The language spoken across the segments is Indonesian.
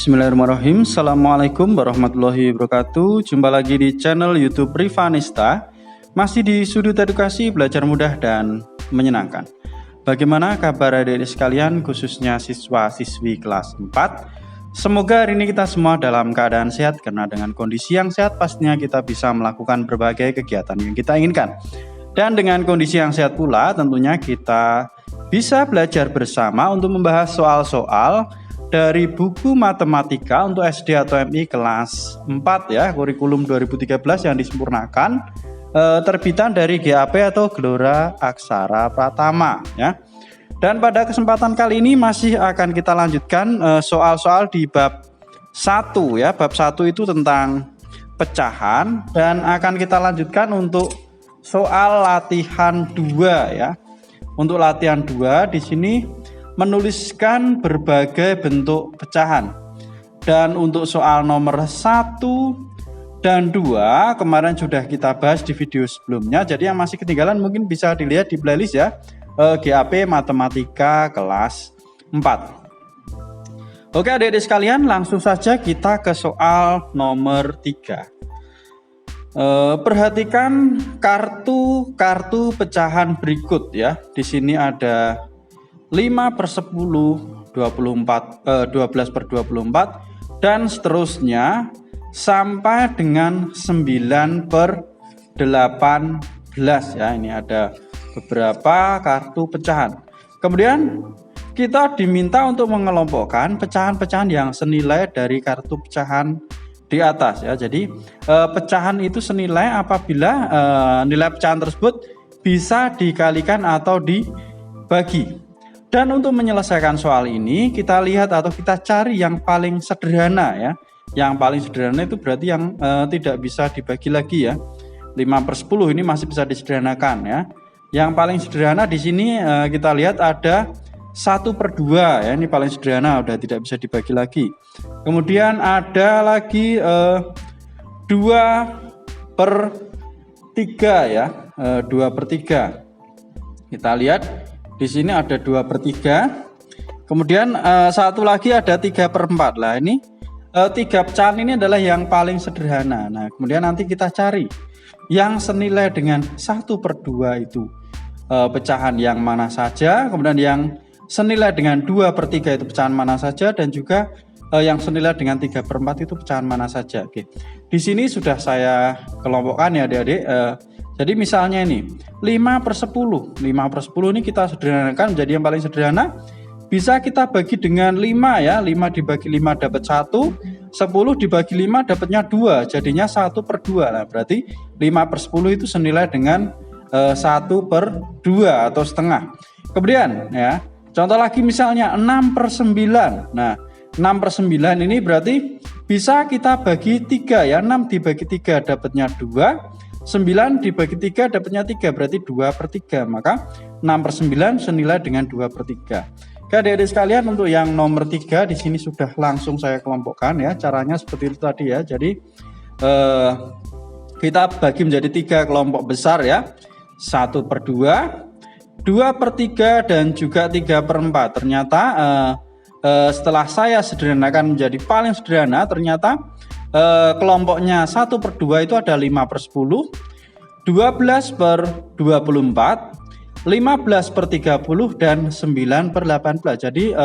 Bismillahirrahmanirrahim. Assalamualaikum warahmatullahi wabarakatuh. Jumpa lagi di channel YouTube Rivanista. Masih di sudut edukasi belajar mudah dan menyenangkan. Bagaimana kabar adik-adik sekalian, khususnya siswa-siswi kelas 4? Semoga hari ini kita semua dalam keadaan sehat, karena dengan kondisi yang sehat pastinya kita bisa melakukan berbagai kegiatan yang kita inginkan. Dan dengan kondisi yang sehat pula tentunya kita bisa belajar bersama untuk membahas soal-soal dari buku matematika untuk SD atau MI kelas 4 ya, kurikulum 2013 yang disempurnakan, terbitan dari GAP atau Gelora Aksara Pratama ya. Dan pada kesempatan kali ini masih akan kita lanjutkan soal-soal di bab 1 ya. Bab 1 itu tentang pecahan, dan akan kita lanjutkan untuk soal latihan 2 ya. Untuk latihan 2 di sini menuliskan berbagai bentuk pecahan. Dan untuk soal nomor 1 dan 2 kemarin sudah kita bahas di video sebelumnya. Jadi yang masih ketinggalan mungkin bisa dilihat di playlist ya, GAP Matematika kelas 4. Oke adik-adik sekalian, langsung saja kita ke soal nomor 3. Perhatikan kartu pecahan berikut ya. Di sini ada 5/10, 12/24, dan seterusnya sampai dengan 9/18 ya. Ini ada beberapa kartu pecahan. Kemudian kita diminta untuk mengelompokkan pecahan-pecahan yang senilai dari kartu pecahan di atas ya. Jadi pecahan itu senilai apabila nilai pecahan tersebut bisa dikalikan atau dibagi. Dan untuk menyelesaikan soal ini kita lihat atau kita cari yang paling sederhana ya. Yang paling sederhana itu berarti yang tidak bisa dibagi lagi ya. 5/10 ini masih bisa disederhanakan ya. Yang paling sederhana di sini kita lihat ada 1/2 ya. Ini paling sederhana, udah tidak bisa dibagi lagi. Kemudian ada lagi 2/3 ya. 2/3. Kita lihat di sini ada 2/3. Kemudian satu lagi ada 3/4. Lah ini 3 pecahan ini adalah yang paling sederhana. Nah kemudian nanti kita cari yang senilai dengan 1/2 itu pecahan yang mana saja. Kemudian yang senilai dengan 2/3 itu pecahan mana saja. Dan juga yang senilai dengan 3/4 itu pecahan mana saja. Oke. Di sini sudah saya kelompokkan ya adik-adik. Jadi misalnya ini 5/10. 5/10 ini kita sederhanakan menjadi yang paling sederhana. Bisa kita bagi dengan 5 ya. 5 dibagi 5 dapat 1. 10 dibagi 5 dapatnya 2. Jadinya 1/2. Nah berarti 5/10 itu senilai dengan 1/2 atau setengah. Kemudian ya, contoh lagi misalnya 6/9. Nah 6/9 ini berarti bisa kita bagi 3 ya. 6 dibagi 3 dapatnya 2. 9 dibagi 3 dapatnya 3, berarti 2/3. Maka 6/9 senilai dengan 2/3. Oke adik-adik sekalian, untuk yang nomor 3 di sini sudah langsung saya kelompokkan ya. Caranya seperti itu tadi ya. Jadi kita bagi menjadi 3 kelompok besar ya. 1/2, 2/3, dan juga 3/4. Ternyata setelah saya sederhanakan menjadi paling sederhana, ternyata kelompoknya 1/2 itu ada 5/10, 12/24, 15/30, dan 9/18. Jadi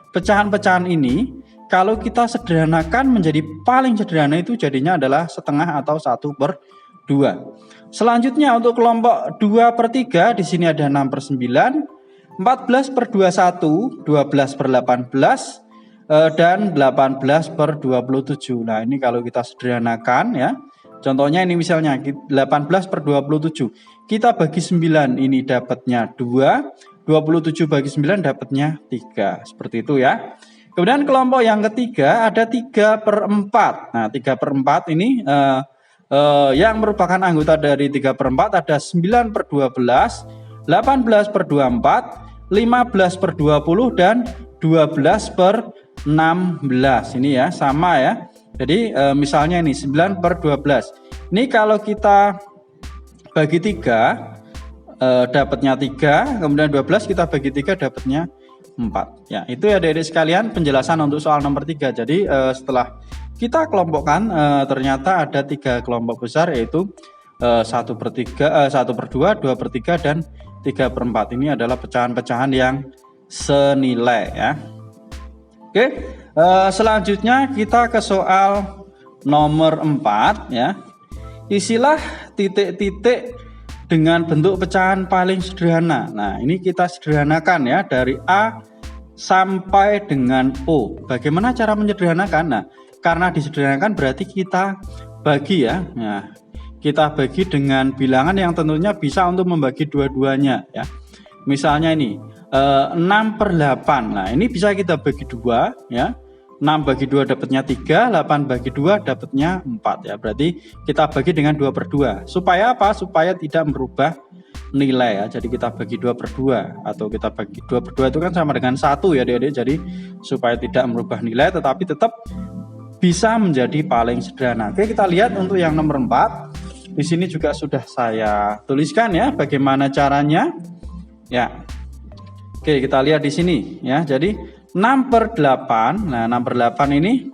pecahan-pecahan ini kalau kita sederhanakan menjadi paling sederhana itu jadinya adalah setengah atau 1/2. Selanjutnya untuk kelompok 2/3 di sini ada 6/9, 14/21, 12/18, dan 18/27. Nah ini kalau kita sederhanakan ya. Contohnya ini misalnya 18/27. Kita bagi 9 ini dapatnya 2. 27 bagi 9 dapatnya 3. Seperti itu ya. Kemudian kelompok yang ketiga ada 3/4. Nah 3/4 ini yang merupakan anggota dari 3/4 ada 9/12, 18/24, 15/20, dan 12/16. Ini ya sama ya. Jadi misalnya ini 9/12. Ini kalau kita bagi 3 dapatnya 3, kemudian 12 kita bagi 3 dapatnya 4. Ya, itu ya adik-adik sekalian penjelasan untuk soal nomor 3. Jadi setelah kita kelompokkan ternyata ada 3 kelompok besar, yaitu 1/3, 1/2, 2/3, dan 3/4. Ini adalah pecahan-pecahan yang senilai ya. Oke, selanjutnya kita ke soal nomor 4 ya. Isilah titik-titik dengan bentuk pecahan paling sederhana. Nah, ini kita sederhanakan ya dari A sampai dengan O. Bagaimana cara menyederhanakan? Nah, karena disederhanakan berarti kita bagi ya. Nah, kita bagi dengan bilangan yang tentunya bisa untuk membagi dua-duanya ya. Misalnya ini 6/8. Nah, ini bisa kita bagi 2 ya. 6 bagi 2 dapatnya 3, 8 bagi 2 dapatnya 4 ya. Berarti kita bagi dengan 2/2. Supaya apa? Supaya tidak merubah nilai ya. Jadi kita bagi 2/2 atau kita bagi 2/2 itu kan sama dengan 1 ya Adik-adik. Jadi supaya tidak merubah nilai tetapi tetap bisa menjadi paling sederhana. Oke, kita lihat untuk yang nomor 4. Di sini juga sudah saya tuliskan ya bagaimana caranya. Ya. Oke, kita lihat di sini ya. Jadi 6/8. Nah, 6/8 ini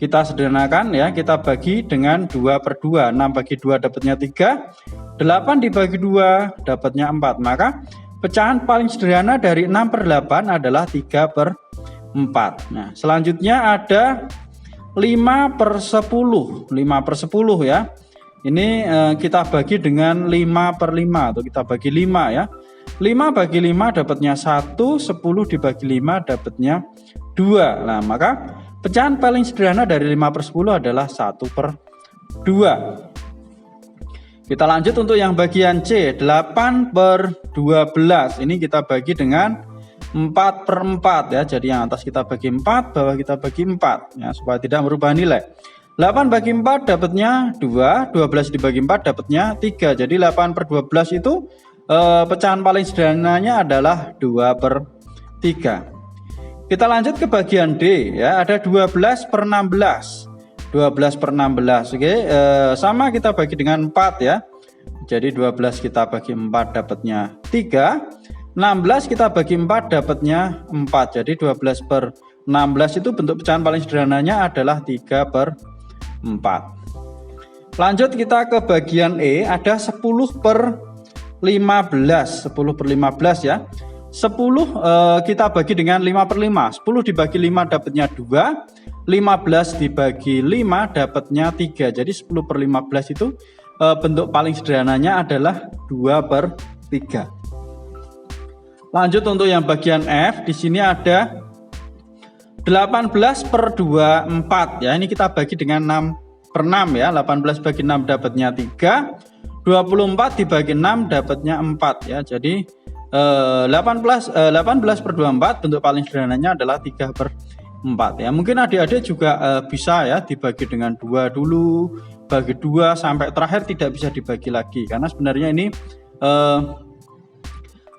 kita sederhanakan ya, kita bagi dengan 2/2. 6 bagi 2 dapatnya 3. 8 dibagi 2 dapatnya 4. Maka pecahan paling sederhana dari 6/8 adalah 3/4. Nah, selanjutnya ada 5/10. 5/10 ya. Ini kita bagi dengan 5/5 atau kita bagi 5 ya. 5 bagi 5 dapatnya 1, 10 dibagi 5 dapatnya 2. Nah, maka pecahan paling sederhana dari 5/10 adalah 1/2. Kita lanjut untuk yang bagian C, 8/12. Ini kita bagi dengan 4/4 ya. Jadi yang atas kita bagi 4, bawah kita bagi 4 ya, supaya tidak merubah nilai. 8 bagi 4 dapatnya 2, 12 dibagi 4 dapatnya 3. Jadi 8/12 itu pecahan paling sederhananya adalah 2/3. Kita lanjut ke bagian D ya, ada 12/16. 12/16. Oke, sama kita bagi dengan 4 ya. Jadi 12 kita bagi 4 dapatnya 3. 16 kita bagi 4 dapatnya 4. Jadi 12/16 itu bentuk pecahan paling sederhananya adalah 3/4. Lanjut kita ke bagian E, ada 10/15. 10/15 ya. 10 kita bagi dengan 5/5. 10 dibagi 5 dapatnya 2. 15 dibagi 5 dapatnya 3. Jadi 10/15 itu bentuk paling sederhananya adalah 2/3. Lanjut untuk yang bagian F, di sini ada 18/24 ya. Ini kita bagi dengan 6/6 ya. 18 bagi 6 dapatnya 3. 24 dibagi 6 dapatnya 4 ya. Jadi 18/24 bentuk paling sederhananya adalah 3/4 ya. Mungkin adik-adik juga bisa ya dibagi dengan 2 dulu, bagi 2 sampai terakhir tidak bisa dibagi lagi. Karena sebenarnya ini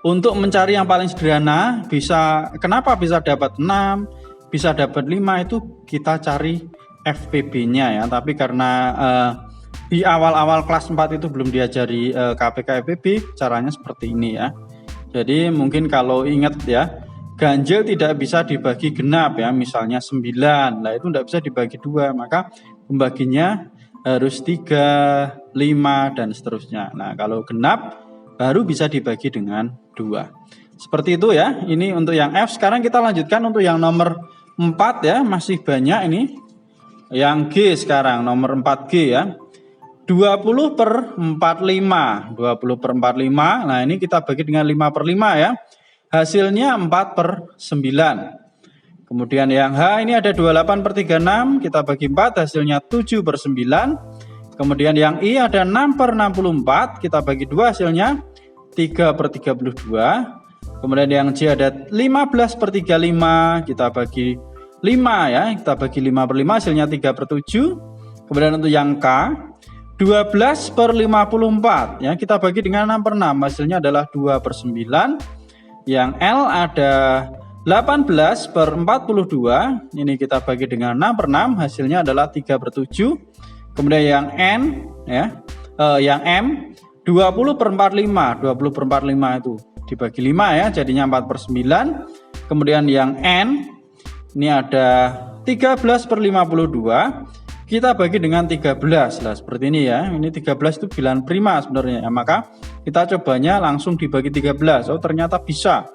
untuk mencari yang paling sederhana bisa, kenapa bisa dapat 6, bisa dapat 5, itu kita cari FPB-nya ya. Tapi karena di awal-awal kelas 4 itu belum diajari KPK FPB, caranya seperti ini ya. Jadi mungkin kalau ingat ya, ganjil tidak bisa dibagi genap ya, misalnya 9. Nah, itu tidak bisa dibagi 2, maka pembaginya harus 3, 5 dan seterusnya. Nah, kalau genap baru bisa dibagi dengan 2. Seperti itu ya. Ini untuk yang F. Sekarang kita lanjutkan untuk yang nomor 4 ya, masih banyak ini. Yang G sekarang nomor 4G ya. 20/45. 20/45. Nah, ini kita bagi dengan 5/5 ya. Hasilnya 4/9. Kemudian yang H ini ada 28/36, kita bagi 4, hasilnya 7/9. Kemudian yang I ada 6/64, kita bagi 2, hasilnya 3/32. Kemudian yang J ada 15/35, kita bagi 5 ya, kita bagi 5/5, hasilnya 3/7. Kemudian untuk yang K 12/54 ya, kita bagi dengan 6/6, hasilnya adalah 2/9. Yang L ada 18/42, ini kita bagi dengan 6/6, hasilnya adalah 3/7. Kemudian yang N ya, yang M 20/45, 20/45 itu dibagi 5 ya, jadinya 4/9. Kemudian yang N, ini ada 13/52, kita bagi dengan 13. Nah, seperti ini ya. Ini 13 itu bilangan prima sebenarnya ya. Maka kita cobanya langsung dibagi 13. Oh, ternyata bisa.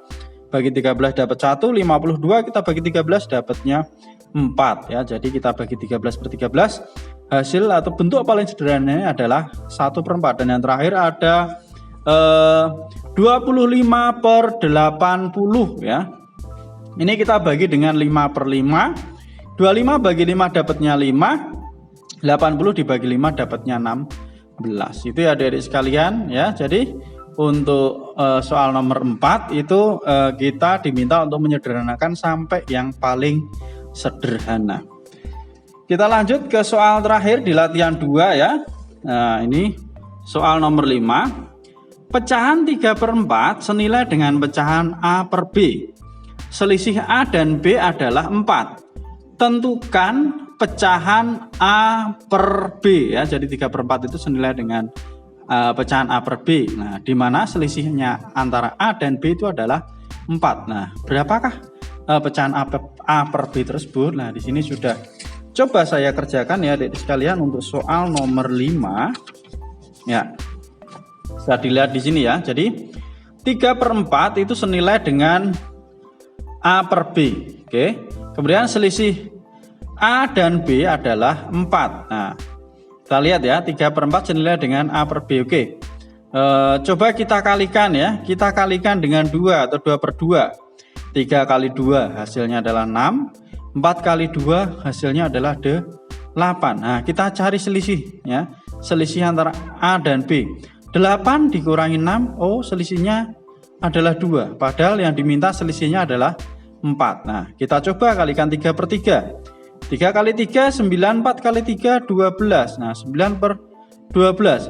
Bagi 13 dapat 1, 52 kita bagi 13 dapatnya 4 ya. Jadi kita bagi 13/13. Hasil atau bentuk paling sederhananya adalah 1/4. Dan yang terakhir ada 25/80 ya. Ini kita bagi dengan 5/5. 25 bagi 5 dapatnya 5. 80 dibagi 5 dapatnya 16. Itu ya adik-adik sekalian ya. Jadi untuk soal nomor 4 itu kita diminta untuk menyederhanakan sampai yang paling sederhana. Kita lanjut ke soal terakhir di latihan 2 ya. Nah, ini soal nomor 5. Pecahan 3/4 senilai dengan pecahan A per B. Selisih A dan B adalah 4. Tentukan pecahan A per B ya. Jadi 3/4 itu senilai dengan pecahan A per B. Nah, di mana selisihnya antara A dan B itu adalah 4. Nah, berapakah pecahan A per B tersebut? Nah, di sini sudah coba saya kerjakan ya adik sekalian untuk soal nomor 5. Ya. Bisa dilihat di sini ya. Jadi 3/4 itu senilai dengan A per B. Oke. Kemudian selisih A dan B adalah 4. Nah, kita lihat ya, 3/4 senilai dengan A per B. Oke. Coba kita kalikan ya. Kita kalikan dengan 2 atau 2/2. 3 kali 2 hasilnya adalah 6. 4 kali 2 hasilnya adalah 8. Nah, kita cari selisih ya. Selisih antara A dan B. 8 dikurangi 6, oh selisihnya adalah 2. Padahal yang diminta selisihnya adalah 4. Nah, kita coba kalikan 3/3. 3 kali 3, 9, 4 kali 3, 12. Nah, 9/12.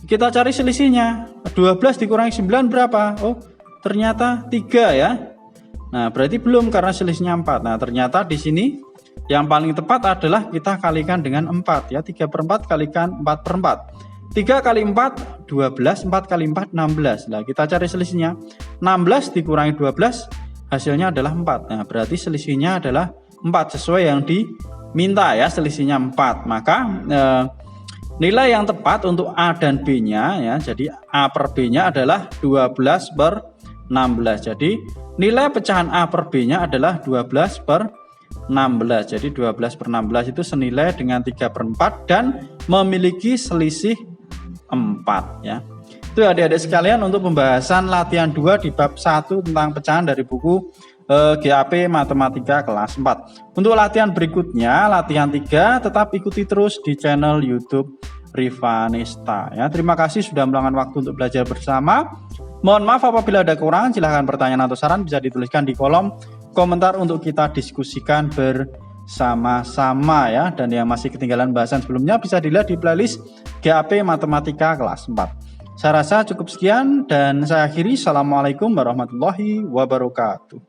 Kita cari selisihnya. 12 dikurangi 9 berapa? Oh, ternyata 3 ya. Nah, berarti belum karena selisihnya 4. Nah, ternyata di sini yang paling tepat adalah kita kalikan dengan 4 ya. 3/4 kalikan 4/4. 3 kali 4, 12. 4 kali 4, 16. Nah, kita cari selisihnya. 16 dikurangi 12, hasilnya adalah 4. Nah, berarti selisihnya adalah 4 sesuai yang diminta ya, selisihnya 4. Maka nilai yang tepat untuk A dan B-nya ya, jadi A per B-nya adalah 12/16. Jadi nilai pecahan A per B-nya adalah 12/16. Jadi 12/16 itu senilai dengan 3/4 dan memiliki selisih 4 ya. Itu adik-adik sekalian untuk pembahasan latihan 2 di bab 1 tentang pecahan dari buku GAP Matematika kelas 4. Untuk latihan berikutnya, latihan 3, tetap ikuti terus di channel YouTube Rivanista ya. Terima kasih sudah meluangkan waktu untuk belajar bersama. Mohon maaf apabila ada kekurangan, silahkan pertanyaan atau saran bisa dituliskan di kolom komentar untuk kita diskusikan bersama-sama ya. Dan yang masih ketinggalan bahasan sebelumnya bisa dilihat di playlist GAP Matematika kelas 4. Saya rasa cukup sekian dan saya akhiri. Assalamualaikum warahmatullahi wabarakatuh.